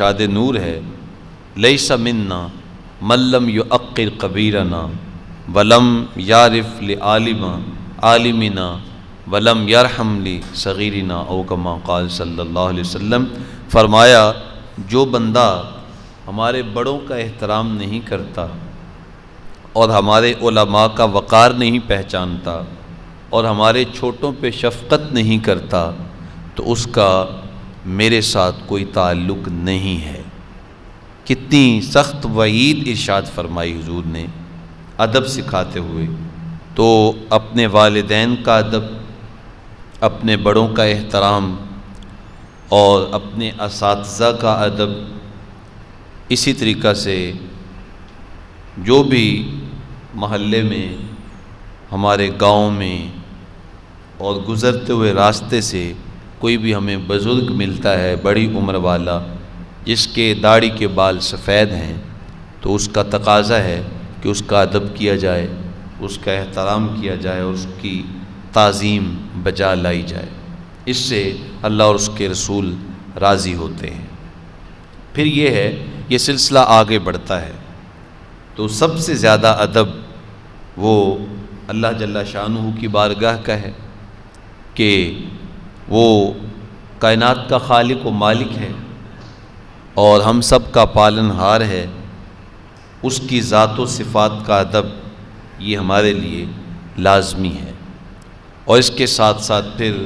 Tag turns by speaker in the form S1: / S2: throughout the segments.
S1: ارشاد نور ہے، لیس منا من لم یعقر کبیرنا ولم یعرف لعالمنا ولم یرحم لصغیرنا، او کما قال صلی اللہ علیہ وسلم۔ فرمایا جو بندہ ہمارے بڑوں کا احترام نہیں کرتا اور ہمارے علماء کا وقار نہیں پہچانتا اور ہمارے چھوٹوں پہ شفقت نہیں کرتا تو اس کا میرے ساتھ کوئی تعلق نہیں ہے۔ کتنی سخت وعید ارشاد فرمائی حضور نے ادب سکھاتے ہوئے۔ تو اپنے والدین کا ادب، اپنے بڑوں کا احترام اور اپنے اساتذہ کا ادب، اسی طریقہ سے جو بھی محلے میں، ہمارے گاؤں میں اور گزرتے ہوئے راستے سے کوئی بھی ہمیں بزرگ ملتا ہے، بڑی عمر والا، جس کے داڑھی کے بال سفید ہیں، تو اس کا تقاضا ہے کہ اس کا ادب کیا جائے، اس کا احترام کیا جائے اور اس کی تعظیم بجا لائی جائے۔ اس سے اللہ اور اس کے رسول راضی ہوتے ہیں۔ پھر یہ سلسلہ آگے بڑھتا ہے تو سب سے زیادہ ادب وہ اللہ جل شانہ کی بارگاہ کا ہے کہ وہ کائنات کا خالق و مالک ہے اور ہم سب کا پالن ہار ہے۔ اس کی ذات و صفات کا ادب یہ ہمارے لیے لازمی ہے، اور اس کے ساتھ ساتھ پھر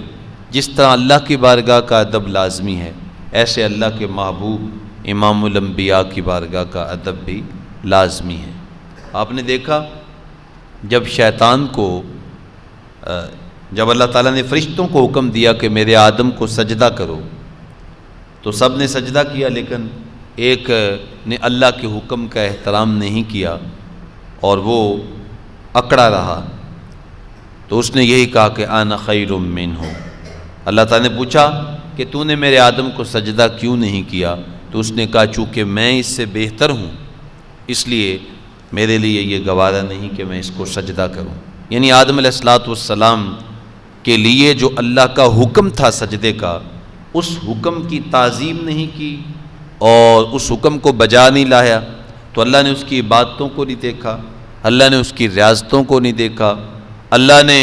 S1: جس طرح اللہ کی بارگاہ کا ادب لازمی ہے، ایسے اللہ کے محبوب امام الانبیاء کی بارگاہ کا ادب بھی لازمی ہے۔ آپ نے دیکھا جب شیطان کو جب اللہ تعالیٰ نے فرشتوں کو حکم دیا کہ میرے آدم کو سجدہ کرو، تو سب نے سجدہ کیا، لیکن ایک نے اللہ کے حکم کا احترام نہیں کیا اور وہ اکڑا رہا، تو اس نے یہی کہا کہ انا خیر منہ۔ اللہ تعالیٰ نے پوچھا کہ تو نے میرے آدم کو سجدہ کیوں نہیں کیا؟ تو اس نے کہا چونکہ میں اس سے بہتر ہوں، اس لیے میرے لیے یہ گوارا نہیں کہ میں اس کو سجدہ کروں۔ یعنی آدم علیہ السلام کے لیے جو اللہ کا حکم تھا سجدے کا، اس حکم کی تعظیم نہیں کی اور اس حکم کو بجا نہیں لایا، تو اللہ نے اس کی عبادتوں کو نہیں دیکھا، اللہ نے اس کی ریاضتوں کو نہیں دیکھا، اللہ نے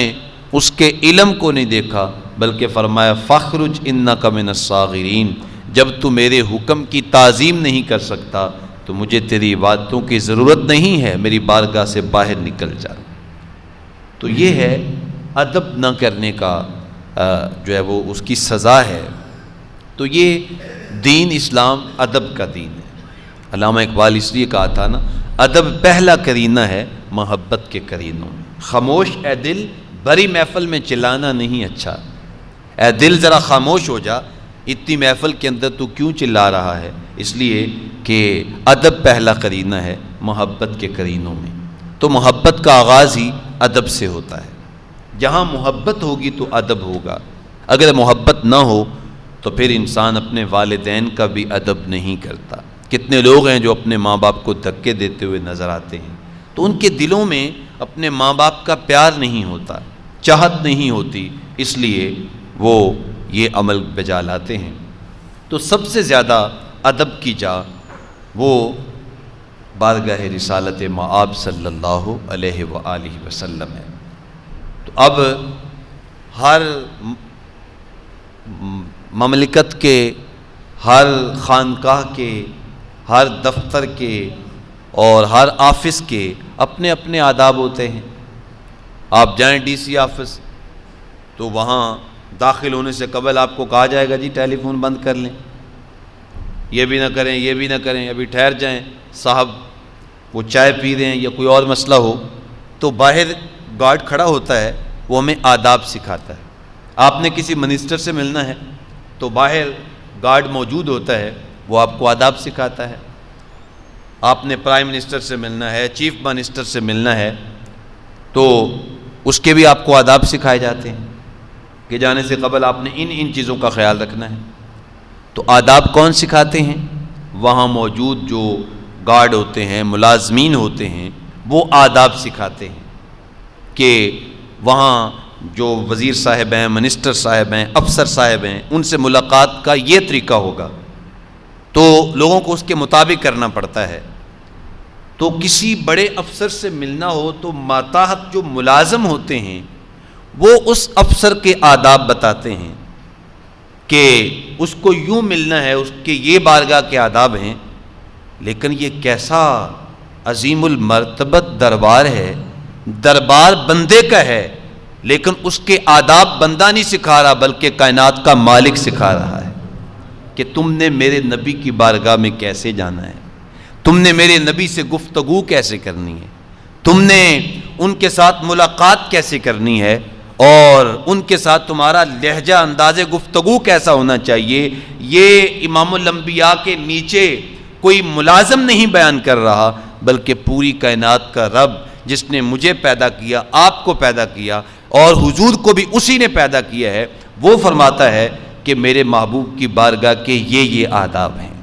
S1: اس کے علم کو نہیں دیکھا، بلکہ فرمایا فاخرج انک من الصاغرین۔ جب تو میرے حکم کی تعظیم نہیں کر سکتا تو مجھے تیری عبادتوں کی ضرورت نہیں ہے، میری بارگاہ سے باہر نکل جا۔ تو یہ ہے ادب نہ کرنے کا جو ہے وہ اس کی سزا ہے۔ تو یہ دین اسلام ادب کا دین ہے۔ علامہ اقبال اس لیے کہا تھا نا، ادب پہلا کرینہ ہے محبت کے کرینوں میں۔ خاموش اے دل، بڑی محفل میں چلانا نہیں اچھا۔ اے دل ذرا خاموش ہو جا، اتنی محفل کے اندر تو کیوں چلا رہا ہے؟ اس لیے کہ ادب پہلا کرینہ ہے محبت کے کرینوں میں۔ تو محبت کا آغاز ہی ادب سے ہوتا ہے۔ جہاں محبت ہوگی تو ادب ہوگا، اگر محبت نہ ہو تو پھر انسان اپنے والدین کا بھی ادب نہیں کرتا۔ کتنے لوگ ہیں جو اپنے ماں باپ کو دھکے دیتے ہوئے نظر آتے ہیں، تو ان کے دلوں میں اپنے ماں باپ کا پیار نہیں ہوتا، چاہت نہیں ہوتی، اس لیے وہ یہ عمل بجا لاتے ہیں۔ تو سب سے زیادہ ادب کی جا وہ بارگاہ رسالت مآب صلی اللہ علیہ وآلہ وسلم ہے۔ تو اب ہر مملکت کے، ہر خانقاہ کے، ہر دفتر کے اور ہر آفس کے اپنے اپنے آداب ہوتے ہیں۔ آپ جائیں ڈی سی آفس تو وہاں داخل ہونے سے قبل آپ کو کہا جائے گا جی ٹیلی فون بند کر لیں، یہ بھی نہ کریں، یہ بھی نہ کریں، ابھی ٹھہر جائیں صاحب، وہ چائے پی رہے ہیں یا کوئی اور مسئلہ ہو۔ تو باہر گارڈ کھڑا ہوتا ہے، وہ ہمیں آداب سکھاتا ہے۔ آپ نے کسی منسٹر سے ملنا ہے تو باہر گارڈ موجود ہوتا ہے، وہ آپ کو آداب سکھاتا ہے۔ آپ نے پرائم منسٹر سے ملنا ہے، چیف منسٹر سے ملنا ہے، تو اس کے بھی آپ کو آداب سکھائے جاتے ہیں کہ جانے سے قبل آپ نے ان چیزوں کا خیال رکھنا ہے۔ تو آداب کون سکھاتے ہیں؟ وہاں موجود جو گارڈ ہوتے ہیں، ملازمین ہوتے ہیں، وہ آداب سکھاتے ہیں کہ وہاں جو وزیر صاحب ہیں، منسٹر صاحب ہیں، افسر صاحب ہیں، ان سے ملاقات کا یہ طریقہ ہوگا، تو لوگوں کو اس کے مطابق کرنا پڑتا ہے. تو کسی بڑے افسر سے ملنا ہو تو ماتحت جو ملازم ہوتے ہیں وہ اس افسر کے آداب بتاتے ہیں کہ اس کو یوں ملنا ہے، اس کے یہ بارگاہ کے آداب ہیں. لیکن یہ کیسا عظیم المرتبت دربار ہے، دربار بندے کا ہے، لیکن اس کے آداب بندہ نہیں سکھا رہا بلکہ کائنات کا مالک سکھا رہا ہے کہ تم نے میرے نبی کی بارگاہ میں کیسے جانا ہے، تم نے میرے نبی سے گفتگو کیسے کرنی ہے، تم نے ان کے ساتھ ملاقات کیسے کرنی ہے، اور ان کے ساتھ تمہارا لہجہ انداز گفتگو کیسا ہونا چاہیے. یہ امام الانبیاء کے نیچے کوئی ملازم نہیں بیان کر رہا بلکہ پوری کائنات کا رب جس نے مجھے پیدا کیا، آپ کو پیدا کیا اور حضور کو بھی اسی نے پیدا کیا ہے، وہ فرماتا ہے کہ میرے محبوب کی بارگاہ کے یہ آداب ہیں.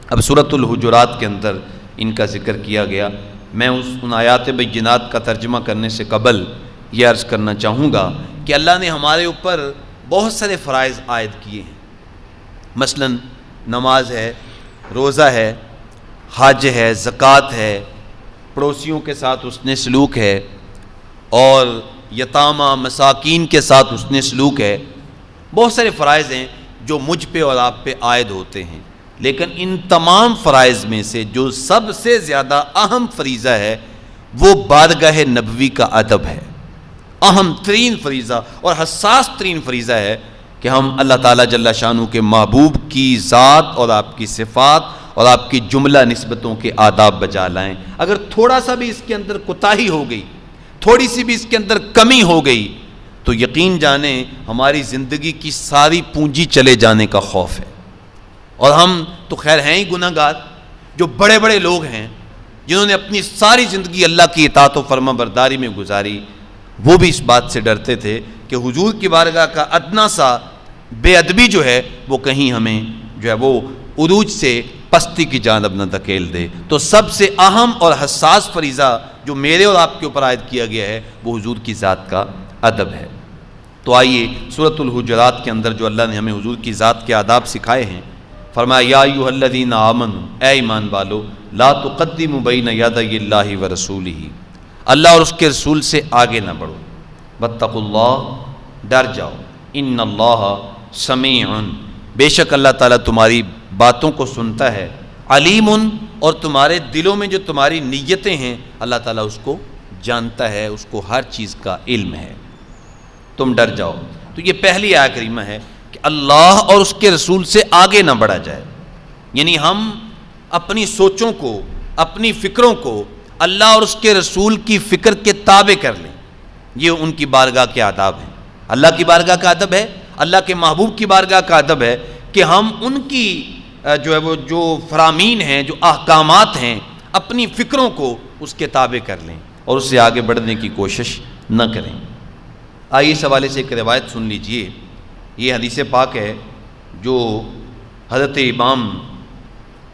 S1: اب سورۃ الحجرات کے اندر ان کا ذکر کیا گیا. میں ان آیات بینات کا ترجمہ کرنے سے قبل یہ عرض کرنا چاہوں گا کہ اللہ نے ہمارے اوپر بہت سارے فرائض عائد کیے ہیں. مثلا نماز ہے، روزہ ہے، حج ہے، زکوٰۃ ہے، پڑوسیوں کے ساتھ حسن سلوک ہے، اور یتامى مساکین کے ساتھ حسن سلوک ہے. بہت سارے فرائض ہیں جو مجھ پہ اور آپ پہ عائد ہوتے ہیں. لیکن ان تمام فرائض میں سے جو سب سے زیادہ اہم فریضہ ہے وہ بارگاہ نبوی کا ادب ہے. اہم ترین فریضہ اور حساس ترین فریضہ ہے کہ ہم اللہ تعالیٰ جل شانہ کے محبوب کی ذات اور آپ کی صفات اور آپ کی جملہ نسبتوں کے آداب بجا لائیں. اگر تھوڑا سا بھی اس کے اندر کوتاہی ہو گئی، تھوڑی سی بھی اس کے اندر کمی ہو گئی تو یقین جانیں ہماری زندگی کی ساری پونجی چلے جانے کا خوف ہے. اور ہم تو خیر ہیں ہی گناہ گار. جو بڑے بڑے لوگ ہیں جنہوں نے اپنی ساری زندگی اللہ کی اطاعت و فرما برداری میں گزاری، وہ بھی اس بات سے ڈرتے تھے کہ حضور کی بارگاہ کا ادنا سا بے ادبی جو ہے وہ کہیں ہمیں جو ہے وہ عروج سے پستی کی جانب نہ دھکیل دے. تو سب سے اہم اور حساس فریضہ جو میرے اور آپ کے اوپر عائد کیا گیا ہے وہ حضور کی ذات کا ادب ہے. تو آئیے سورۃ الحجرات کے اندر جو اللہ نے ہمیں حضور کی ذات کے آداب سکھائے ہیں، فرمایا یا ایھا الذین آمنوا، اے ایمان والو، لا تقدموا بین یدی اللہ ورسولہ، اللہ اور اس کے رسول سے آگے نہ بڑھو. واتقوا اللہ، ڈر جاؤ. ان اللہ سمیع، بے شک اللہ تعالیٰ تمہاری باتوں کو سنتا ہے. علیم، اور تمہارے دلوں میں جو تمہاری نیتیں ہیں اللہ تعالیٰ اس کو جانتا ہے، اس کو ہر چیز کا علم ہے. تم ڈر جاؤ. تو یہ پہلی آیت کریمہ ہے کہ اللہ اور اس کے رسول سے آگے نہ بڑھا جائے. یعنی ہم اپنی سوچوں کو، اپنی فکروں کو اللہ اور اس کے رسول کی فکر کے تابع کر لیں. یہ ان کی بارگاہ کے آداب ہیں. اللہ کی بارگاہ کا ادب ہے، اللہ کے محبوب کی بارگاہ کا ادب ہے کہ ہم ان کی جو ہے وہ جو فرامین ہیں، جو احکامات ہیں، اپنی فکروں کو اس کے تابع کر لیں اور اس سے آگے بڑھنے کی کوشش نہ کریں. آئیے اس حوالے سے ایک روایت سن لیجئے. یہ حدیث پاک ہے جو حضرت امام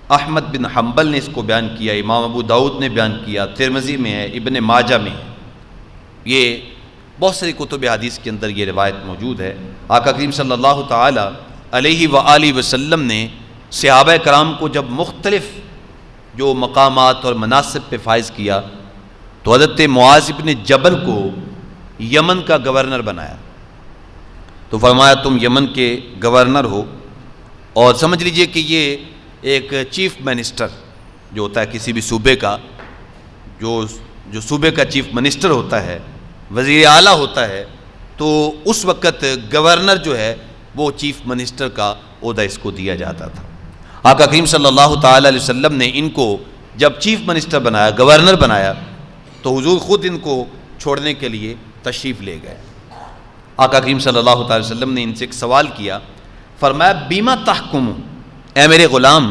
S1: احمد بن حنبل نے اس کو بیان کیا، امام ابو داؤد نے بیان کیا، ترمذی میں ہے، ابن ماجہ میں ہے. یہ بہت ساری کتب حدیث کے اندر یہ روایت موجود ہے. آقا کریم صلی اللہ تعالی علیہ وآلہ وسلم نے صحابہ کرام کو جب مختلف جو مقامات اور مناصب پہ فائز کیا تو حضرت معاذ بن جبل کو یمن کا گورنر بنایا. تو فرمایا تم یمن کے گورنر ہو، اور سمجھ لیجئے کہ یہ ایک چیف منسٹر جو ہوتا ہے کسی بھی صوبے کا، جو صوبے کا چیف منسٹر ہوتا ہے، وزیر اعلیٰ ہوتا ہے، تو اس وقت گورنر جو ہے وہ چیف منسٹر کا عہدہ اس کو دیا جاتا تھا. آقا کریم صلی اللہ تعالی علیہ وسلم نے ان کو جب چیف منسٹر بنایا، گورنر بنایا، تو حضور خود ان کو چھوڑنے کے لیے تشریف لے گئے. آقا کریم صلی اللہ تعالی وسلم نے ان سے ایک سوال کیا. فرمایا بیما تحکم، اے میرے غلام،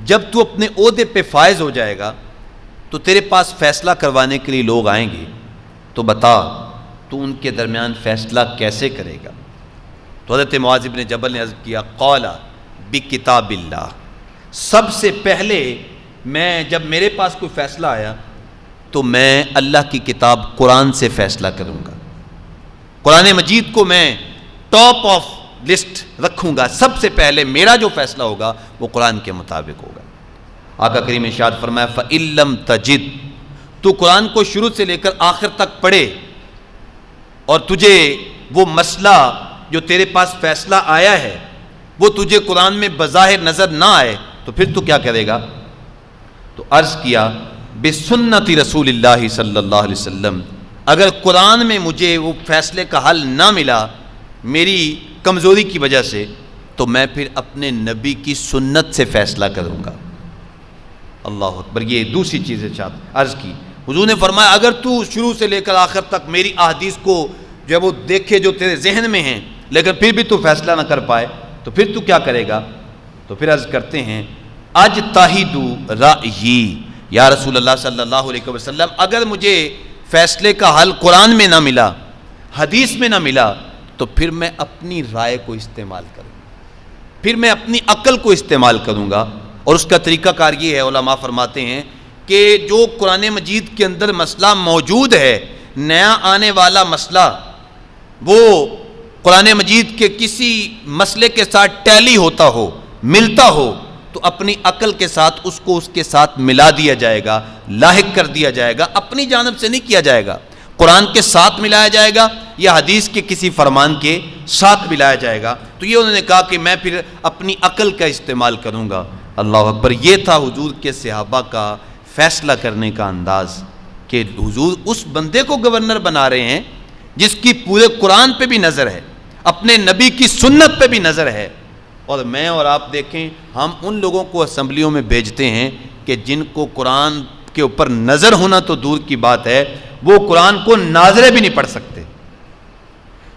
S1: جب تو اپنے عہدے پہ فائز ہو جائے گا تو تیرے پاس فیصلہ کروانے کے لیے لوگ آئیں گے، تو بتا تو ان کے درمیان فیصلہ کیسے کرے گا. تو حضرت معاذ بن جبل نے عرض کیا قال بکتاب اللہ، سب سے پہلے جب میرے پاس کوئی فیصلہ آیا تو میں اللہ کی کتاب قرآن سے فیصلہ کروں گا. قرآن مجید کو میں ٹاپ آف لسٹ رکھوں گا، سب سے پہلے میرا جو فیصلہ ہوگا وہ قرآن کے مطابق ہوگا۔ آقا کریم ارشاد فرمایا فَإِن لَّمْ تَجِدْ، تو قرآن کو شروع سے لے کر آخر تک پڑھے اور تجھے وہ مسئلہ جو تیرے پاس فیصلہ آیا ہے وہ تجھے قرآن میں بظاہر نظر نہ آئے تو پھر تو کیا کرے گا؟ تو عرض کیا بسنت رسول اللہ صلی اللہ علیہ وسلم، اگر قرآن میں مجھے وہ فیصلے کا حل نہ ملا میری کمزوری کی وجہ سے تو میں پھر اپنے نبی کی سنت سے فیصلہ کروں گا۔ اللہ اکبر، یہ دوسری چیز عرض کی۔ حضور نے فرمایا اگر تو شروع سے لے کر آخر تک میری احادیث کو جو ہے وہ دیکھے جو تیرے ذہن میں ہیں لیکن پھر بھی تو فیصلہ نہ کر پائے تو پھر تو کیا کرے گا؟ تو پھر عرض کرتے ہیں اجتہدوا رأیی، یا رسول اللہ صلی اللہ علیہ وسلم اگر مجھے فیصلے کا حل قرآن میں نہ ملا، حدیث میں نہ ملا تو پھر میں اپنی رائے کو استعمال کروں گا، پھر میں اپنی عقل کو استعمال کروں گا۔ اور اس کا طریقہ کار یہ ہے، علماء فرماتے ہیں کہ جو قرآن مجید کے اندر مسئلہ موجود ہے، نیا آنے والا مسئلہ، وہ قرآن مجید کے کسی مسئلے کے ساتھ ٹیلی ہوتا ہو، ملتا ہو، تو اپنی عقل کے ساتھ اس کو اس کے ساتھ ملا دیا جائے گا، لاحق کر دیا جائے گا، اپنی جانب سے نہیں کیا جائے گا، قرآن کے ساتھ ملایا جائے گا یا حدیث کے کسی فرمان کے ساتھ ملایا جائے گا۔ تو یہ انہوں نے کہا کہ میں پھر اپنی عقل کا استعمال کروں گا۔ اللہ اکبر، یہ تھا حضور کے صحابہ کا فیصلہ کرنے کا انداز کہ حضور اس بندے کو گورنر بنا رہے ہیں جس کی پورے قرآن پہ بھی نظر ہے، اپنے نبی کی سنت پہ بھی نظر ہے۔ اور میں اور آپ دیکھیں ہم ان لوگوں کو اسمبلیوں میں بھیجتے ہیں کہ جن کو قرآن کے اوپر نظر ہونا تو دور کی بات ہے، وہ قرآن کو ناظرے بھی نہیں پڑھ سکتے،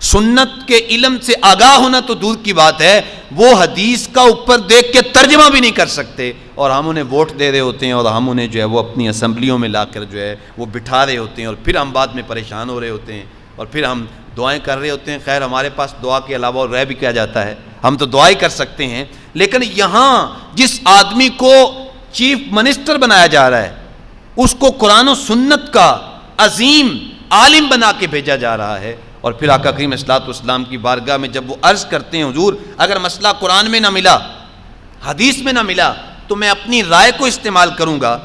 S1: سنت کے علم سے آگاہ ہونا تو دور کی بات ہے، وہ حدیث کا اوپر دیکھ کے ترجمہ بھی نہیں کر سکتے، اور ہم انہیں ووٹ دے رہے ہوتے ہیں اور ہم انہیں جو ہے وہ اپنی اسمبلیوں میں لا کر جو ہے وہ بٹھا رہے ہوتے ہیں، اور پھر ہم بعد میں پریشان ہو رہے ہوتے ہیں اور پھر ہم دعائیں کر رہے ہوتے ہیں۔ خیر ہمارے پاس دعا کے علاوہ اور رہ بھی کیا جاتا ہے، ہم تو دعائیں کر سکتے ہیں، لیکن یہاں جس آدمی کو چیف منسٹر بنایا جا رہا ہے اس کو قرآن و سنت کا عظیم عالم بنا کے بھیجا جا رہا ہے، اور پھر آقا کریم صلی اللہ علیہ وسلم کی بارگاہ میں جب وہ عرض کرتے ہیں حضور اگر مسئلہ قرآن میں نہ ملا، حدیث میں نہ ملا تو میں اپنی رائے کو استعمال کروں گا،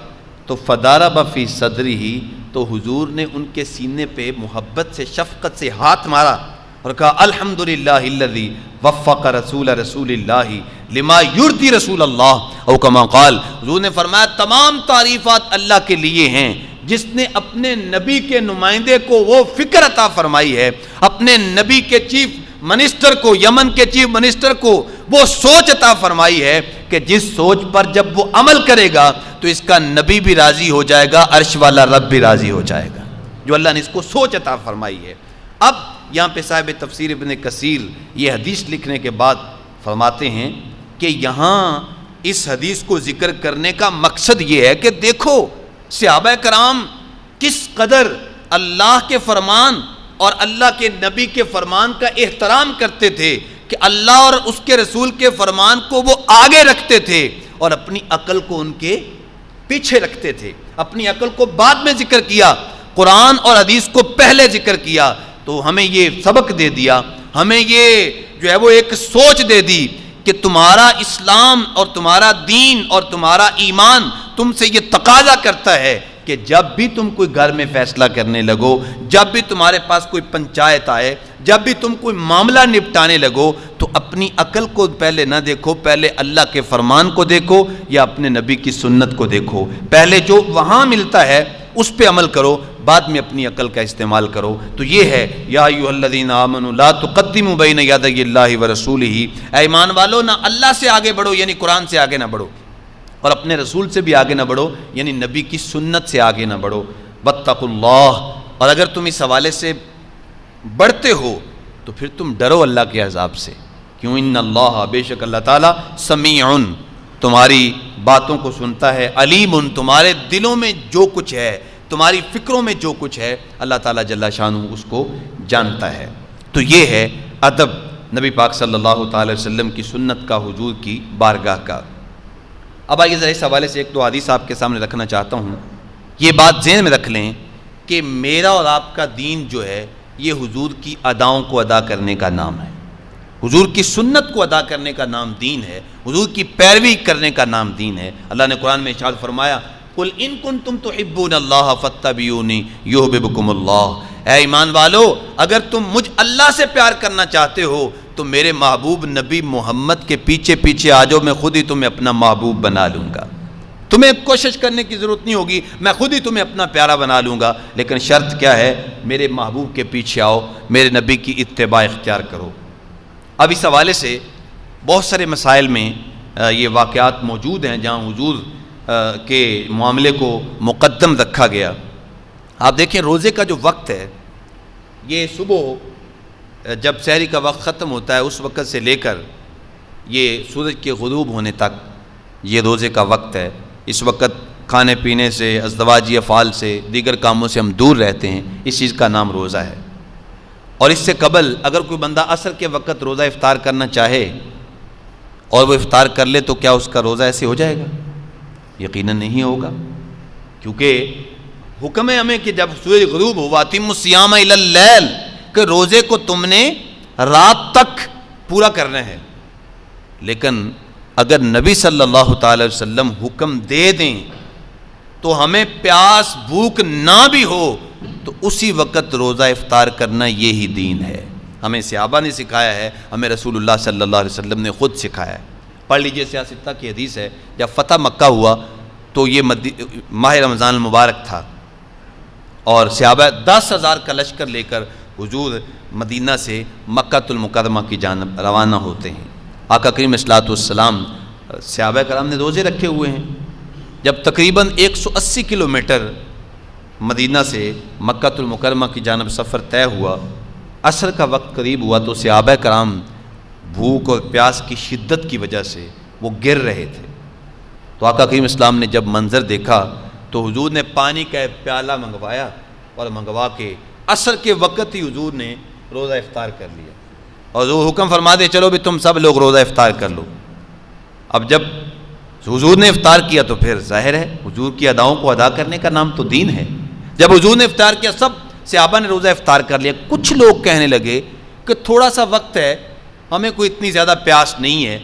S1: تو فضرب فی صدرہ، تو حضور نے ان کے سینے پہ محبت سے شفقت سے ہاتھ مارا اور کہا الحمدللہ الذی وفق رسول اللہ لما یرضی رسول اللہ، او کما قال، حضور نے فرمایا تمام تعریفات اللہ کے لیے ہیں جس نے اپنے نبی کے نمائندے کو وہ فکر عطا فرمائی ہے، اپنے نبی کے چیف منسٹر کو، یمن کے چیف منسٹر کو وہ سوچ عطا فرمائی ہے کہ جس سوچ پر جب وہ عمل کرے گا تو اس کا نبی بھی راضی ہو جائے گا، عرش والا رب بھی راضی ہو جائے گا، جو اللہ نے اس کو سوچ عطا فرمائی ہے۔ اب یہاں پہ صاحب تفسیر ابن کثیر یہ حدیث لکھنے کے بعد فرماتے ہیں کہ یہاں اس حدیث کو ذکر کرنے کا مقصد یہ ہے کہ دیکھو صحابہ کرام کس قدر اللہ کے فرمان اور اللہ کے نبی کے فرمان کا احترام کرتے تھے کہ اللہ اور اس کے رسول کے فرمان کو وہ آگے رکھتے تھے اور اپنی عقل کو ان کے پیچھے رکھتے تھے، اپنی عقل کو بعد میں ذکر کیا، قرآن اور حدیث کو پہلے ذکر کیا۔ تو ہمیں یہ سبق دے دیا، ہمیں یہ جو ہے وہ ایک سوچ دے دی کہ تمہارا اسلام اور تمہارا دین اور تمہارا ایمان تم سے یہ تقاضا کرتا ہے کہ جب بھی تم کوئی گھر میں فیصلہ کرنے لگو، جب بھی تمہارے پاس کوئی پنچایت آئے، جب بھی تم کوئی معاملہ نپٹانے لگو تو اپنی عقل کو پہلے نہ دیکھو، پہلے اللہ کے فرمان کو دیکھو یا اپنے نبی کی سنت کو دیکھو، پہلے جو وہاں ملتا ہے اس پہ عمل کرو، بعد میں اپنی عقل کا استعمال کرو۔ تو یہ ہے یا ایھا الذین آمنوا لا تقدموا بین یدی اللہ ورسولہ، اے ایمان والو نہ اللہ سے آگے بڑھو یعنی قرآن سے آگے نہ بڑھو، اور اپنے رسول سے بھی آگے نہ بڑھو یعنی نبی کی سنت سے آگے نہ بڑھو۔ واتقوا اللہ، اور اگر تم اس حوالے سے بڑھتے ہو تو پھر تم ڈرو اللہ کے عذاب سے، کیوں ان اللہ، بے شک اللہ تعالیٰ، سمیع، تمہاری باتوں کو سنتا ہے، علیم، تمہارے دلوں میں جو کچھ ہے، تمہاری فکروں میں جو کچھ ہے اللہ تعالیٰ جل شانہ اس کو جانتا ہے۔ تو یہ ہے ادب نبی پاک صلی اللہ تعالی وسلم کی سنت کا، حضور کی بارگاہ کا۔ اب آئیے ذرا اس حوالے سے ایک دو حدیث آپ کے سامنے رکھنا چاہتا ہوں۔ یہ بات ذہن میں رکھ لیں کہ میرا اور آپ کا دین جو ہے یہ حضور کی اداؤں کو ادا کرنے کا نام ہے، حضور کی سنت کو ادا کرنے کا نام دین ہے، حضور کی پیروی کرنے کا نام دین ہے۔ اللہ نے قرآن میں ارشاد فرمایا قل ان کنتم تحبون اللہ فاتبعونی یحببکم اللہ، اے ایمان والو اگر تم مجھ اللہ سے پیار کرنا چاہتے ہو تو میرے محبوب نبی محمد کے پیچھے پیچھے آ جاؤ، میں خود ہی تمہیں اپنا محبوب بنا لوں گا، تمہیں کوشش کرنے کی ضرورت نہیں ہوگی، میں خود ہی تمہیں اپنا پیارا بنا لوں گا، لیکن شرط کیا ہے؟ میرے محبوب کے پیچھے آؤ، میرے نبی کی اتباع اختیار کرو۔ اب اس حوالے سے بہت سارے مسائل میں یہ واقعات موجود ہیں جہاں حضور کے معاملے کو مقدم رکھا گیا۔ آپ دیکھیں روزے کا جو وقت ہے، یہ صبح جب سحری کا وقت ختم ہوتا ہے اس وقت سے لے کر یہ سورج کے غروب ہونے تک یہ روزے کا وقت ہے۔ اس وقت کھانے پینے سے، ازدواجی افعال سے، دیگر کاموں سے ہم دور رہتے ہیں، اس چیز کا نام روزہ ہے۔ اور اس سے قبل اگر کوئی بندہ عصر کے وقت روزہ افطار کرنا چاہے اور وہ افطار کر لے تو کیا اس کا روزہ ایسے ہو جائے گا؟ یقیناً نہیں ہوگا، کیونکہ حکم ہے ہمیں کہ جب سورج غروب ہو وَأَتِمُّوا الصِّيَامَ إِلَى اللَّيْلِ کہ روزے کو تم نے رات تک پورا کرنا ہے۔ لیکن اگر نبی صلی اللہ تعالی وسلم حکم دے دیں تو ہمیں پیاس بھوک نہ بھی ہو تو اسی وقت روزہ افطار کرنا یہی دین ہے۔ ہمیں صحابہ نے سکھایا ہے، ہمیں رسول اللہ صلی اللہ علیہ وسلم نے خود سکھایا ہے۔ پڑھ لیجئے سیاستہ کی حدیث ہے، جب فتح مکہ ہوا تو یہ ماہ رمضان المبارک تھا اور صحابہ 10,000 کا لشکر لے کر حضور مدینہ سے مکہ المکرمہ کی جانب روانہ ہوتے ہیں۔ آقا کریم صلی اللہ علیہ وسلم صحابہ کرام نے روزے رکھے ہوئے ہیں۔ جب تقریباً 180 کلومیٹر مدینہ سے مکہ المکرمہ کی جانب سفر طے ہوا، عصر کا وقت قریب ہوا تو صحابہ کرام بھوک اور پیاس کی شدت کی وجہ سے وہ گر رہے تھے۔ تو آقا کریم اسلام نے جب منظر دیکھا تو حضور نے پانی کا ایک پیالہ منگوایا اور منگوا کے عصر کے وقت ہی حضور نے روزہ افطار کر لیا، اور وہ حکم فرما دے چلو بھی تم سب لوگ روزہ افطار کر لو۔ اب جب حضور نے افطار کیا تو پھر ظاہر ہے حضور کی اداؤں کو ادا کرنے کا نام تو دین ہے۔ جب حضور نے افطار کیا سب صحابہ نے روزہ افطار کر لیا۔ کچھ لوگ کہنے لگے کہ تھوڑا سا وقت ہے، ہمیں کوئی اتنی زیادہ پیاس نہیں ہے،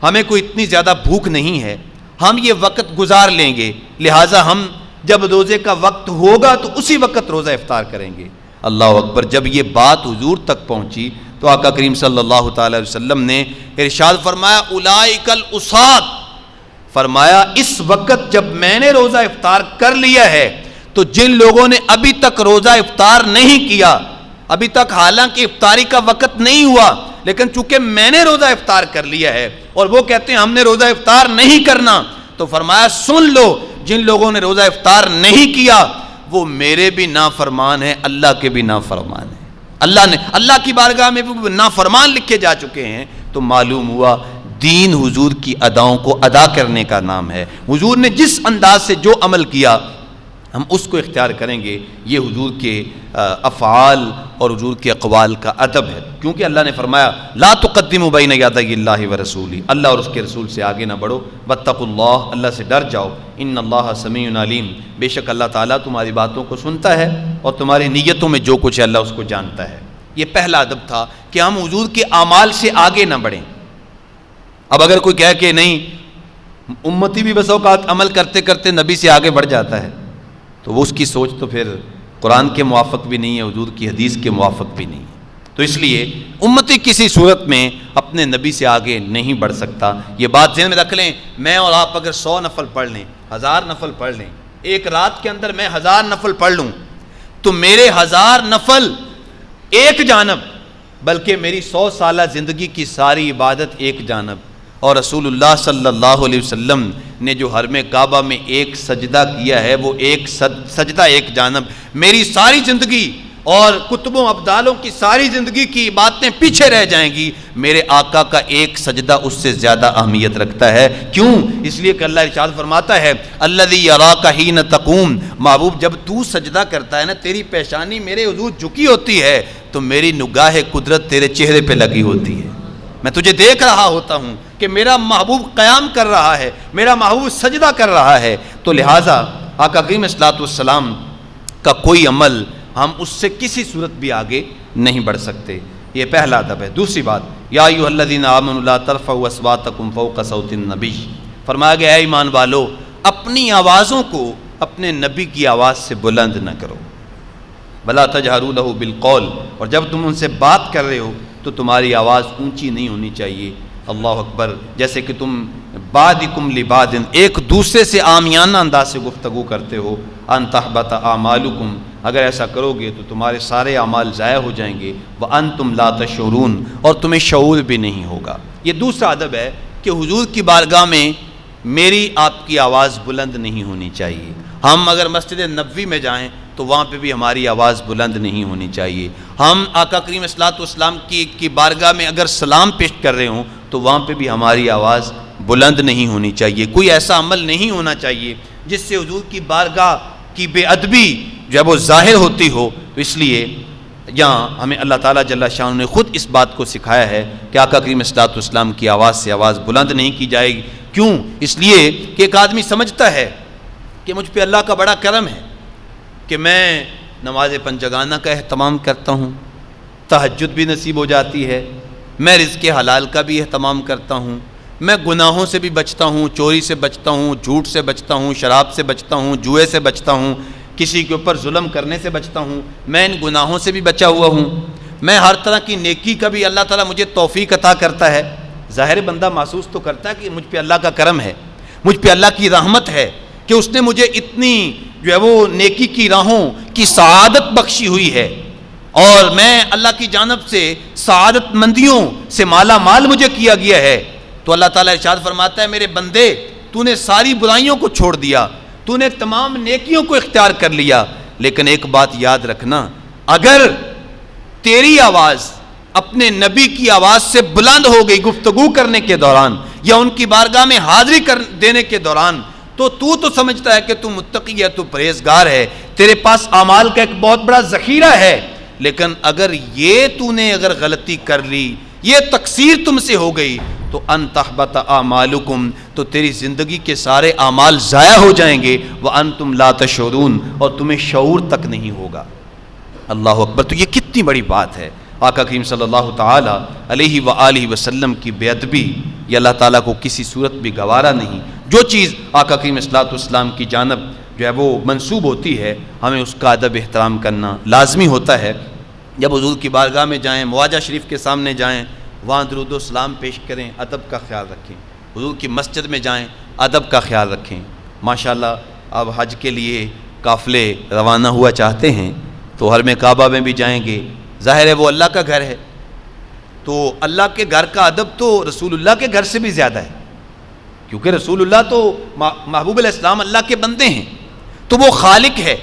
S1: ہمیں کوئی اتنی زیادہ بھوک نہیں ہے، ہم یہ وقت گزار لیں گے، لہٰذا ہم جب روزے کا وقت ہوگا تو اسی وقت روزہ افطار کریں گے۔ اللہ اکبر! جب یہ بات حضور تک پہنچی تو آقا کریم صلی اللہ تعالی وسلم نے ارشاد فرمایا اولئک العصاۃ، فرمایا اس وقت جب میں نے روزہ افطار کر لیا ہے تو جن لوگوں نے ابھی تک روزہ افطار نہیں کیا، ابھی تک حالانکہ افطاری کا وقت نہیں ہوا لیکن چونکہ میں نے روزہ افطار کر لیا ہے اور وہ کہتے ہیں ہم نے روزہ افطار نہیں کرنا، تو فرمایا سن لو جن لوگوں نے روزہ افطار نہیں کیا وہ میرے بھی نافرمان ہیں، اللہ کے بھی نافرمان ہیں، اللہ کی بارگاہ میں بھی نافرمان لکھے جا چکے ہیں۔ تو معلوم ہوا دین حضور کی اداؤں کو ادا کرنے کا نام ہے۔ حضور نے جس انداز سے جو عمل کیا ہم اس کو اختیار کریں گے، یہ حضور کے افعال اور حضور کے اقوال کا ادب ہے، کیونکہ اللہ نے فرمایا لا تقدموا بین یدی اللہ ورسولہ، اللہ اور اس کے رسول سے آگے نہ بڑھو، واتقوا اللہ، اللہ سے ڈر جاؤ، ان اللہ سمیع علیم، بے شک اللہ تعالیٰ تمہاری باتوں کو سنتا ہے اور تمہاری نیتوں میں جو کچھ ہے اللہ اس کو جانتا ہے۔ یہ پہلا ادب تھا کہ ہم حضور کے اعمال سے آگے نہ بڑھیں۔ اب اگر کوئی کہے کہ نہیں امتی بھی بس اوقات عمل کرتے کرتے نبی سے آگے بڑھ جاتا ہے تو وہ اس کی سوچ تو پھر قرآن کے موافق بھی نہیں ہے، حضور کی حدیث کے موافق بھی نہیں ہے۔ تو اس لیے امتی کسی صورت میں اپنے نبی سے آگے نہیں بڑھ سکتا۔ یہ بات ذہن میں رکھ لیں، میں اور آپ اگر 100 نفل پڑھ لیں، 1000 نفل پڑھ لیں، ایک رات کے اندر میں 1000 نفل پڑھ لوں تو میرے 1000 نفل ایک جانب، بلکہ میری 100 سالہ زندگی کی ساری عبادت ایک جانب، اور رسول اللہ صلی اللہ علیہ وسلم نے جو حرم کعبہ میں ایک سجدہ کیا ہے وہ ایک سجدہ ایک جانب، میری ساری زندگی اور کتبوں ابدالوں کی ساری زندگی کی باتیں پیچھے رہ جائیں گی، میرے آقا کا ایک سجدہ اس سے زیادہ اہمیت رکھتا ہے۔ کیوں؟ اس لیے کہ اللہ ارشاد فرماتا ہے الذی یراک حین تقوم، محبوب جب تو سجدہ کرتا ہے نا تیری پیشانی میرے حضور جھکی ہوتی ہے تو میری نگاہ قدرت تیرے چہرے پہ لگی ہوتی ہے، میں تجھے دیکھ رہا ہوتا ہوں کہ میرا محبوب قیام کر رہا ہے، میرا محبوب سجدہ کر رہا ہے۔ تو لہٰذا آقا کریم صلی اللہ علیہ وسلم کا کوئی عمل ہم اس سے کسی صورت بھی آگے نہیں بڑھ سکتے۔ یہ پہلا ادب ہے۔ دوسری بات یا ایھا الذین آمنوا لا ترفعوا اصواتکم فوق صوت النبی، فرمایا گیا اے ایمان والو اپنی آوازوں کو اپنے نبی کی آواز سے بلند نہ کرو، ولا تجہروا لہ بالقول، اور جب تم ان سے بات کر رہے ہو تو تمہاری آواز اونچی نہیں ہونی چاہیے، اللہ اکبر، جیسے کہ تم بعضکم لبعض ایک دوسرے سے عامیانہ انداز سے گفتگو کرتے ہو، ان تحبط اعمالکم، اگر ایسا کرو گے تو تمہارے سارے اعمال ضائع ہو جائیں گے، وانتم لا تشعرون، اور تمہیں شعور بھی نہیں ہوگا۔ یہ دوسرا ادب ہے کہ حضور کی بارگاہ میں میری آپ کی آواز بلند نہیں ہونی چاہیے۔ ہم اگر مسجد نبوی میں جائیں تو وہاں پہ بھی ہماری آواز بلند نہیں ہونی چاہیے۔ ہم آقا کریم صلی اللہ علیہ وسلم کی بارگاہ میں اگر سلام پیش کر رہے ہوں تو وہاں پہ بھی ہماری آواز بلند نہیں ہونی چاہیے۔ کوئی ایسا عمل نہیں ہونا چاہیے جس سے حضور کی بارگاہ کی بے ادبی جو ہے وہ ظاہر ہوتی ہو۔ تو اس لیے یہاں ہمیں اللہ تعالیٰ جل شانہ نے خود اس بات کو سکھایا ہے کہ آقا کریم صلی اللہ علیہ وسلم کی آواز سے آواز بلند نہیں کی جائے گی۔ کیوں؟ اس لیے کہ ایک آدمی سمجھتا ہے کہ مجھ پہ اللہ کا بڑا کرم ہے کہ میں نماز پنجگانہ کا اہتمام کرتا ہوں، تہجد بھی نصیب ہو جاتی ہے، میں رزق حلال کا بھی اہتمام کرتا ہوں، میں گناہوں سے بھی بچتا ہوں، چوری سے بچتا ہوں، جھوٹ سے بچتا ہوں، شراب سے بچتا ہوں، جوئے سے بچتا ہوں، کسی کے اوپر ظلم کرنے سے بچتا ہوں، میں ان گناہوں سے بھی بچا ہوا ہوں، میں ہر طرح کی نیکی کا بھی اللہ تعالیٰ مجھے توفیق عطا کرتا ہے۔ ظاہر بندہ محسوس تو کرتا ہے کہ مجھ پہ اللہ کا کرم ہے، مجھ پہ اللہ کی رحمت ہے کہ اس نے مجھے اتنی جو ہے وہ نیکی کی راہوں کی سعادت بخشی ہوئی ہے، اور میں اللہ کی جانب سے سعادت مندیوں سے مالا مال مجھے کیا گیا ہے۔ تو اللہ تعالیٰ ارشاد فرماتا ہے میرے بندے تو نے ساری برائیوں کو چھوڑ دیا، تو نے تمام نیکیوں کو اختیار کر لیا، لیکن ایک بات یاد رکھنا، اگر تیری آواز اپنے نبی کی آواز سے بلند ہو گئی گفتگو کرنے کے دوران یا ان کی بارگاہ میں حاضری دینے کے دوران، تو سمجھتا ہے کہ تو متقی ہے، تو پرہیزگار ہے، تیرے پاس اعمال کا ایک بہت بڑا ذخیرہ ہے، لیکن اگر تو نے غلطی کر لی، یہ تقصیر تم سے ہو گئی، تو ان تحبط اعمالکم، تو تیری زندگی کے سارے اعمال ضائع ہو جائیں گے، وانتم لا تشعرون، اور تمہیں شعور تک نہیں ہوگا۔ اللہ اکبر۔ تو یہ کتنی بڑی بات ہے۔ آقا کریم صلی اللہ تعالی علیہ وآلہ وسلم کی بے ادبی یہ اللہ تعالیٰ کو کسی صورت بھی گوارا نہیں۔ جو چیز آقا کریم صلی اللہ علیہ وسلم کی جانب جو ہے وہ منسوب ہوتی ہے، ہمیں اس کا ادب احترام کرنا لازمی ہوتا ہے۔ جب حضور کی بارگاہ میں جائیں، مواجہ شریف کے سامنے جائیں، وہاں درود و سلام پیش کریں، ادب کا خیال رکھیں۔ حضور کی مسجد میں جائیں، ادب کا خیال رکھیں۔ ماشاءاللہ اب حج کے لیے قافلے روانہ ہوا چاہتے ہیں تو حرم کعبہ میں بھی جائیں گے، ظاہر ہے وہ اللہ کا گھر ہے، تو اللہ کے گھر کا ادب تو رسول اللہ کے گھر سے بھی زیادہ ہے، کیونکہ رسول اللہ تو محبوب علیہ السلام اللہ کے بندے ہیں، تو وہ خالق ہے۔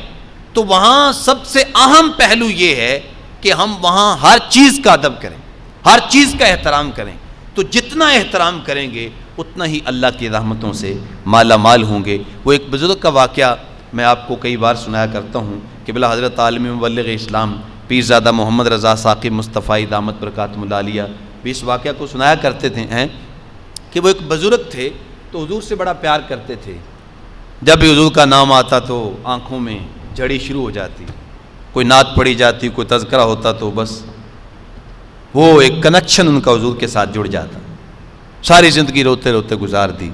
S1: تو وہاں سب سے اہم پہلو یہ ہے کہ ہم وہاں ہر چیز کا ادب کریں، ہر چیز کا احترام کریں۔ تو جتنا احترام کریں گے اتنا ہی اللہ کی رحمتوں سے مالا مال ہوں گے۔ وہ ایک بزرگ کا واقعہ میں آپ کو کئی بار سنایا کرتا ہوں کہ بلا حضرت عالم مبلغ اسلام پیرزادہ محمد رضا ثاقب مصطفی دامت برکاتہم العالیہ بھی اس واقعہ کو سنایا کرتے تھے کہ وہ ایک بزرگ تھے تو حضور سے بڑا پیار کرتے تھے۔ جب بھی حضور کا نام آتا تو آنکھوں میں جھڑی شروع ہو جاتی، کوئی نعت پڑھی جاتی، کوئی تذکرہ ہوتا تو بس وہ ایک کنیکشن ان کا حضور کے ساتھ جڑ جاتا۔ ساری زندگی روتے روتے گزار دی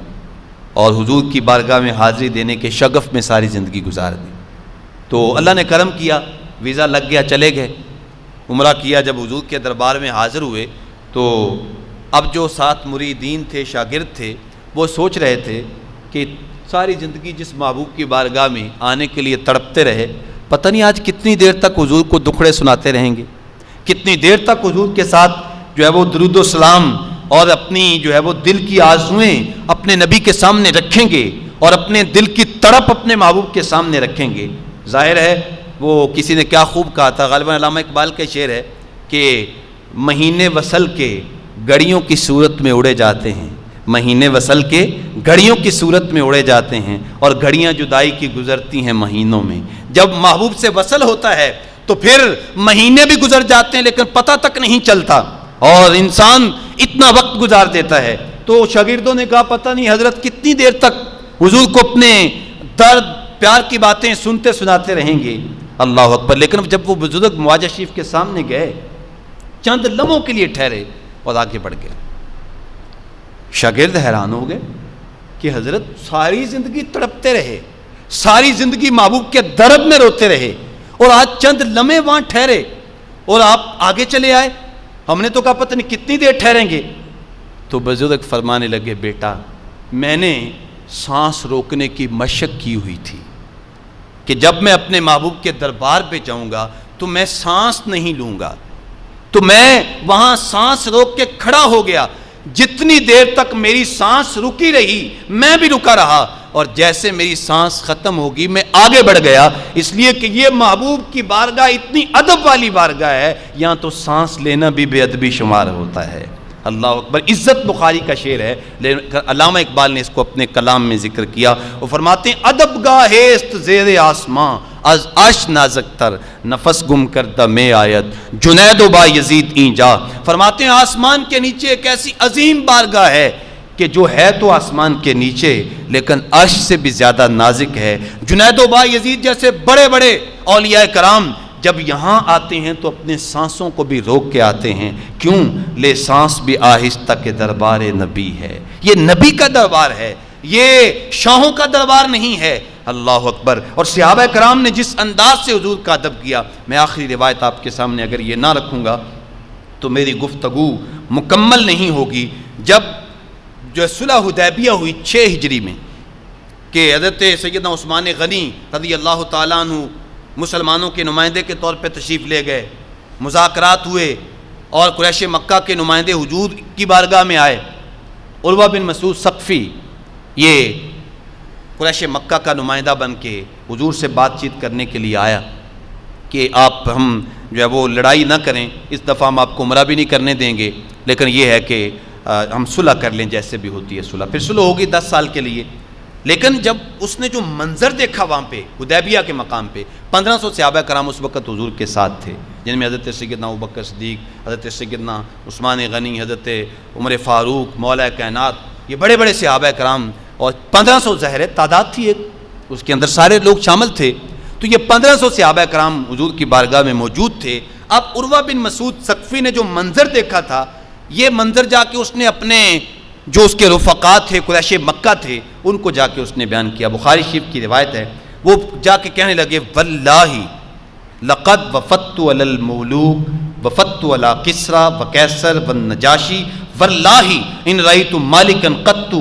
S1: اور حضور کی بارگاہ میں حاضری دینے کے شغف میں ساری زندگی گزار دی۔ تو اللہ نے کرم کیا، ویزا لگ گیا، چلے گئے، عمرہ کیا۔ جب حضور کے دربار میں حاضر ہوئے تو اب جو 7 مریدین تھے، شاگرد تھے، وہ سوچ رہے تھے کہ ساری زندگی جس محبوب کی بارگاہ میں آنے کے لیے تڑپتے رہے، پتہ نہیں آج کتنی دیر تک حضور کو دکھڑے سناتے رہیں گے، کتنی دیر تک حضور کے ساتھ جو ہے وہ درود و سلام اور اپنی جو ہے وہ دل کی آرزوئیں اپنے نبی کے سامنے رکھیں گے اور اپنے دل کی تڑپ اپنے محبوب کے سامنے رکھیں گے۔ ظاہر ہے وہ کسی نے کیا خوب کہا تھا، غالباً علامہ اقبال کے شعر ہے کہ مہینے وصل کے گھڑیوں کی صورت میں اڑے جاتے ہیں، مہینے وصل کے گھڑیوں کی صورت میں اڑے جاتے ہیں، اور گھڑیاں جدائی کی گزرتی ہیں مہینوں میں۔ جب محبوب سے وصل ہوتا ہے تو پھر مہینے بھی گزر جاتے ہیں لیکن پتہ تک نہیں چلتا، اور انسان اتنا وقت گزار دیتا ہے۔ تو شاگردوں نے کہا پتہ نہیں حضرت کتنی دیر تک حضور کو اپنے درد پیار کی باتیں سنتے سناتے رہیں گے۔ اللہ اکبر۔ لیکن جب وہ بزرگ مواجہ شریف کے سامنے گئے، چند لمحوں کے لیے ٹھہرے
S2: اور آگے بڑھ گئے۔ شاگرد حیران ہو گئے کہ حضرت ساری زندگی تڑپتے رہے، ساری زندگی محبوب کے درد میں روتے رہے، اور آج چند لمحے وہاں ٹھہرے اور آپ آگے چلے آئے، ہم نے تو کہا پتہ نہیں کتنی دیر ٹھہریں گے۔ تو بزرگ فرمانے لگے بیٹا میں نے سانس روکنے کی مشق کی ہوئی تھی کہ جب میں اپنے محبوب کے دربار پہ جاؤں گا تو میں سانس نہیں لوں گا، تو میں وہاں سانس روک کے کھڑا ہو گیا، جتنی دیر تک میری سانس رکی رہی میں بھی رکا رہا، اور جیسے میری سانس ختم ہوگی میں آگے بڑھ گیا، اس لیے کہ یہ محبوب کی بارگاہ اتنی ادب والی بارگاہ ہے، یہاں تو سانس لینا بھی بے ادبی شمار ہوتا ہے۔ اللہ اکبر۔ عزت بخاری کا شعر ہے، لیکن علامہ اقبال نے اس کو اپنے کلام میں ذکر کیا، وہ فرماتے ہیں ادب گاہست زیر آسماں از عرش نازک تر نفس گم کردہ میں آیت جنید و با یزید اینجا۔ فرماتے ہیں آسمان کے نیچے ایک ایسی عظیم بارگاہ ہے کہ جو ہے تو آسمان کے نیچے لیکن عرش سے بھی زیادہ نازک ہے۔ جنید و با یزید جیسے بڑے بڑے اولیاء کرام جب یہاں آتے ہیں تو اپنے سانسوں کو بھی روک کے آتے ہیں، کیوں؟ لے سانس بھی آہستہ کے دربار نبی ہے، یہ نبی کا دربار ہے، یہ شاہوں کا دربار نہیں ہے۔ اللہ اکبر۔ اور صحابہ کرام نے جس انداز سے حضور کا ادب کیا، میں آخری روایت آپ کے سامنے اگر یہ نہ رکھوں گا تو میری گفتگو مکمل نہیں ہوگی۔ جب جو صلح حدیبیہ ہوئی 6 ہجری میں کہ حضرت سیدنا عثمان غنی رضی اللہ تعالیٰ عنہ مسلمانوں کے نمائندے کے طور پہ تشریف لے گئے، مذاکرات ہوئے اور قریش مکہ کے نمائندے حضور کی بارگاہ میں آئے۔ عروہ بن مسعود ثقفی یہ قریش مکہ کا نمائندہ بن کے حضور سے بات چیت کرنے کے لیے آیا کہ آپ ہم جو ہے وہ لڑائی نہ کریں، اس دفعہ ہم آپ کو عمرہ بھی نہیں کرنے دیں گے، لیکن یہ ہے کہ ہم صلح کر لیں جیسے بھی ہوتی ہے صلح۔ پھر صلح ہوگی 10 سال کے لیے، لیکن جب اس نے جو منظر دیکھا وہاں پہ حدیبیہ کے مقام پہ، 1500 صحابہ کرام اس وقت حضور کے ساتھ تھے، جن میں حضرت سیدنا ابوبکر صدیق، حضرت سیدنا عثمان غنی، حضرت عمر فاروق، مولا کائنات، یہ بڑے بڑے صحابہ کرام، اور 1500 ظاہر تعداد تھی ایک، اس کے اندر سارے لوگ شامل تھے، تو یہ 1500 صحابہ کرام حضور کی بارگاہ میں موجود تھے۔ اب عروہ بن مسعود ثقفی نے جو منظر دیکھا تھا، یہ منظر جا کے اس نے اپنے جو اس کے رفقا تھے قریش مکہ تھے ان کو جا کے اس نے بیان کیا۔ بخاری شریف کی روایت ہے، وہ جا کے کہنے لگے واللہ لقد وفدت علی الملوک وفدت علی کسری وقیصر والنجاشی واللہ ان رأیت مالکا قط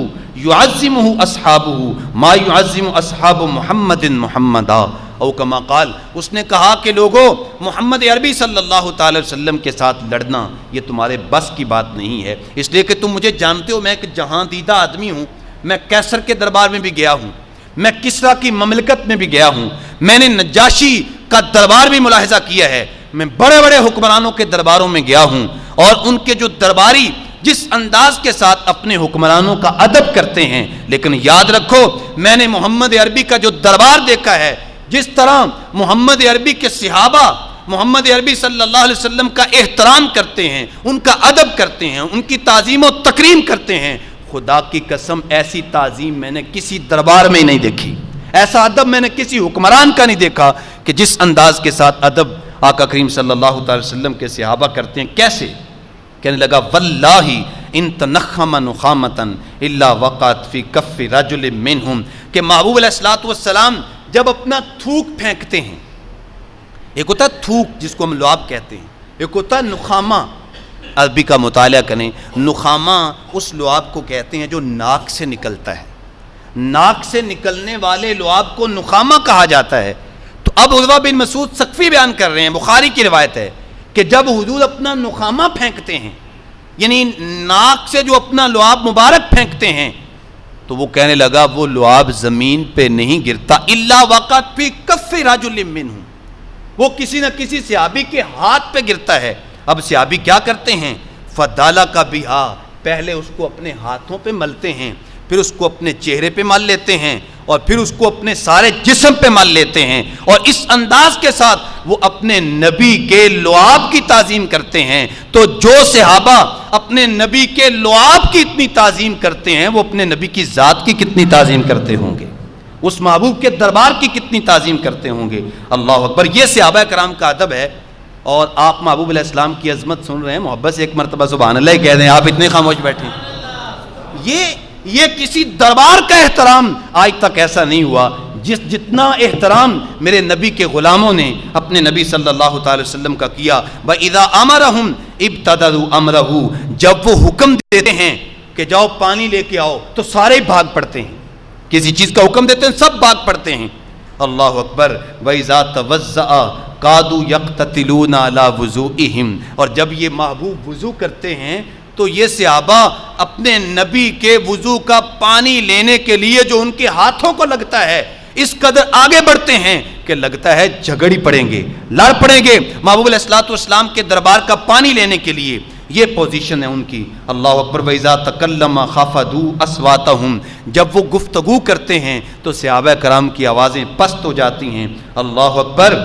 S2: یعظمہ اصحابہ ما یعظم اصحاب محمد محمدا او کما قال۔ اس نے کہا کہ لوگوں محمد عربی صلی اللہ تعالی وسلم کے ساتھ لڑنا یہ تمہارے بس کی بات نہیں ہے، اس لیے کہ تم مجھے جانتے ہو میں ایک جہاں دیدہ آدمی ہوں، میں قیصر کے دربار میں بھی گیا ہوں، میں کسریٰ کی مملکت میں بھی گیا ہوں، میں نے نجاشی کا دربار بھی ملاحظہ کیا ہے، میں بڑے بڑے حکمرانوں کے درباروں میں گیا ہوں، اور ان کے جو درباری جس انداز کے ساتھ اپنے حکمرانوں کا ادب کرتے ہیں، لیکن یاد رکھو میں نے محمد عربی کا جو دربار دیکھا ہے، جس طرح محمد عربی کے صحابہ محمد عربی صلی اللہ علیہ وسلم کا احترام کرتے ہیں، ان کا ادب کرتے ہیں، ان کی تعظیم و تکریم کرتے ہیں، خدا کی قسم ایسی تعظیم میں نے کسی دربار میں نہیں دیکھی، ایسا ادب میں نے کسی حکمران کا نہیں دیکھا کہ جس انداز کے ساتھ ادب آقا کریم صلی اللہ تعالی وسلم کے صحابہ کرتے ہیں۔ کیسے؟ کہنے لگا واللہ ان تنخم نخامتا الا وقعت فی کف رجل منہم، کہ محبوب علیہ الصلوۃ والسلام جب اپنا تھوک پھینکتے ہیں، ایک ہوتا ہے تھوک جس کو ہم لعاب کہتے ہیں، ایک ہوتا ہے نخامہ، عربی کا مطالعہ کریں، نخامہ اس لعاب کو کہتے ہیں جو ناک سے نکلتا ہے، ناک سے نکلنے والے لعاب کو نخامہ کہا جاتا ہے۔ تو اب عروہ بن مسعود ثقفی بیان کر رہے ہیں، بخاری کی روایت ہے کہ جب حضور اپنا نخامہ پھینکتے ہیں، یعنی ناک سے جو اپنا لعاب مبارک پھینکتے ہیں، تو وہ کہنے لگا وہ لعاب زمین پہ نہیں گرتا الا وقعت فی کف رجل منہم، وہ کسی نہ کسی صحابی کے ہاتھ پہ گرتا ہے۔ اب صحابی کیا کرتے ہیں؟ فدالک بہا، پہلے اس کو اپنے ہاتھوں پہ ملتے ہیں، پھر اس کو اپنے چہرے پہ مل لیتے ہیں، اور پھر اس کو اپنے سارے جسم پہ مل لیتے ہیں، اور اس انداز کے ساتھ وہ اپنے نبی کے لعاب کی تعظیم کرتے ہیں۔ تو جو صحابہ اپنے نبی کے لعاب کی اتنی تعظیم کرتے ہیں، وہ اپنے نبی کی ذات کی کتنی تعظیم کرتے ہوں گے، اس محبوب کے دربار کی کتنی تعظیم کرتے ہوں گے۔ اللہ اکبر۔ یہ صحابہ کرام کا ادب ہے، اور آپ محبوب علیہ السلام کی عظمت سن رہے ہیں، محبت سے ایک مرتبہ سبحان اللہ کہہ دیں، آپ اتنے خاموش بیٹھے. یہ کسی دربار کا احترام آج تک ایسا نہیں ہوا جتنا احترام میرے نبی کے غلاموں نے اپنے نبی صلی اللہ تعالی وسلم کا کیا. وَإِذَا أَمَرَهُمْ ابْتَدَرُوا أَمْرَهُ، جب وہ حکم دیتے ہیں کہ جاؤ پانی لے کے آؤ تو سارے بھاگ پڑتے ہیں. کسی چیز کا حکم دیتے ہیں سب بھاگ پڑتے ہیں. اللہ اکبر. وَإِذَا تَوَضَّأَ قَعَدُوا يَقْتَتِلُونَ عَلَى وُضُوئِهِمْ، اور جب یہ محبوب وضو کرتے ہیں تو یہ صحابہ اپنے نبی کے وضو کا پانی لینے کے لیے جو ان کے ہاتھوں کو لگتا ہے اس قدر آگے بڑھتے ہیں کہ لگتا ہے جھگڑ ہی پڑیں گے، لڑ پڑیں گے محبوب علیہ الصلوۃ والسلام کے دربار کا پانی لینے کے لیے. یہ پوزیشن ہے ان کی. اللہ اکبر. وَإِذَا تَكَلَّمَ خَفَضُوا أَصْوَاتَهُمْ، جب وہ گفتگو کرتے ہیں تو صحابہ کرام کی آوازیں پست ہو جاتی ہیں. اللہ اکبر.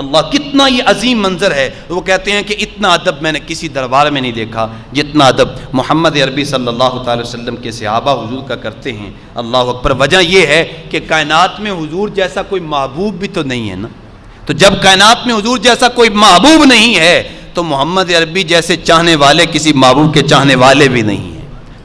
S2: اللہ، کتنا یہ عظیم منظر ہے. وہ کہتے ہیں کہ اتنا ادب میں نے کسی دربار میں نہیں دیکھا جتنا ادب محمد عربی صلی اللہ تعالی وسلم کے صحابہ حضور کا کرتے ہیں. اللہ اکبر. وجہ یہ ہے کہ کائنات میں حضور جیسا کوئی محبوب بھی تو نہیں ہے نا. تو جب کائنات میں حضور جیسا کوئی محبوب نہیں ہے تو محمد عربی جیسے چاہنے والے کسی محبوب کے چاہنے والے بھی نہیں ہیں.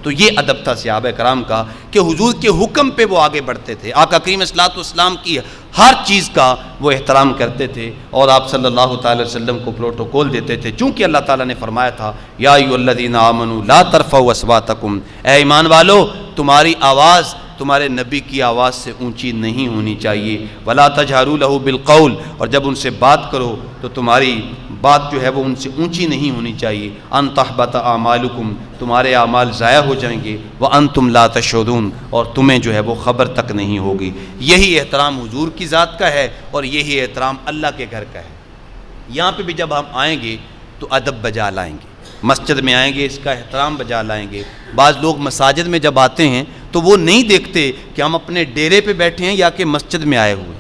S2: تو یہ ادب تھا صحابہ کرام کا کہ حضور کے حکم پہ وہ آگے بڑھتے تھے. آقا کریم صلی اللہ علیہ وسلم کی ہر چیز کا وہ احترام کرتے تھے اور آپ صلی اللہ تعالی وسلم کو پروٹوکول دیتے تھے. چونکہ اللہ تعالیٰ نے فرمایا تھا یا ایھا الذین آمنوا لا ترفعوا اصواتکم، اے ایمان والو تمہاری آواز تمہارے نبی کی آواز سے اونچی نہیں ہونی چاہیے. ولا تجہروا لہ بالقول، اور جب ان سے بات کرو تو تمہاری بات جو ہے وہ ان سے اونچی نہیں ہونی چاہیے. ان تحبط اعمالکم، تمہارے اعمال ضائع ہو جائیں گے. وانتم لا تشعرون، اور تمہیں جو ہے وہ خبر تک نہیں ہوگی. یہی احترام حضور کی ذات کا ہے اور یہی احترام اللہ کے گھر کا ہے. یہاں پہ بھی جب ہم آئیں گے تو ادب بجا لائیں گے. مسجد میں آئیں گے اس کا احترام بجا لائیں گے. بعض لوگ مساجد میں جب آتے ہیں تو وہ نہیں دیکھتے کہ ہم اپنے ڈیرے پہ بیٹھے ہیں یا کہ مسجد میں آئے ہوئے.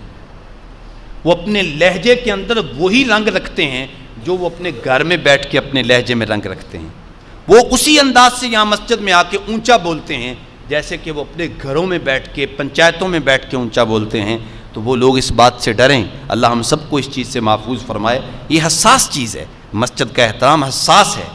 S2: وہ اپنے لہجے کے اندر وہی رنگ رکھتے ہیں جو وہ اپنے گھر میں بیٹھ کے اپنے لہجے میں رنگ رکھتے ہیں. وہ اسی انداز سے یہاں مسجد میں آ کے اونچا بولتے ہیں جیسے کہ وہ اپنے گھروں میں بیٹھ کے پنچایتوں میں بیٹھ کے اونچا بولتے ہیں. تو وہ لوگ اس بات سے ڈریں. اللہ ہم سب کو اس چیز سے محفوظ فرمائے. یہ حساس چیز ہے، مسجد کا احترام حساس ہے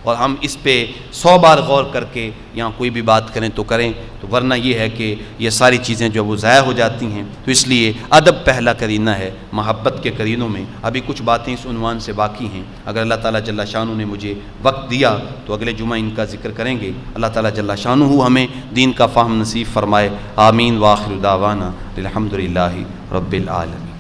S2: اور ہم اس پہ 100 بار غور کر کے یہاں کوئی بھی بات کریں تو کریں. تو ورنہ یہ ہے کہ یہ ساری چیزیں جو وہ ضائع ہو جاتی ہیں. تو اس لیے ادب پہلا کرینہ ہے محبت کے کرینوں میں. ابھی کچھ باتیں اس عنوان سے باقی ہیں. اگر اللہ تعالیٰ جل شانہ نے مجھے وقت دیا تو اگلے جمعہ ان کا ذکر کریں گے. اللہ تعالیٰ جل شانہ ہمیں دین کا فہم نصیب فرمائے. آمین. وآخر دعوانا الحمدللہ رب العالمین.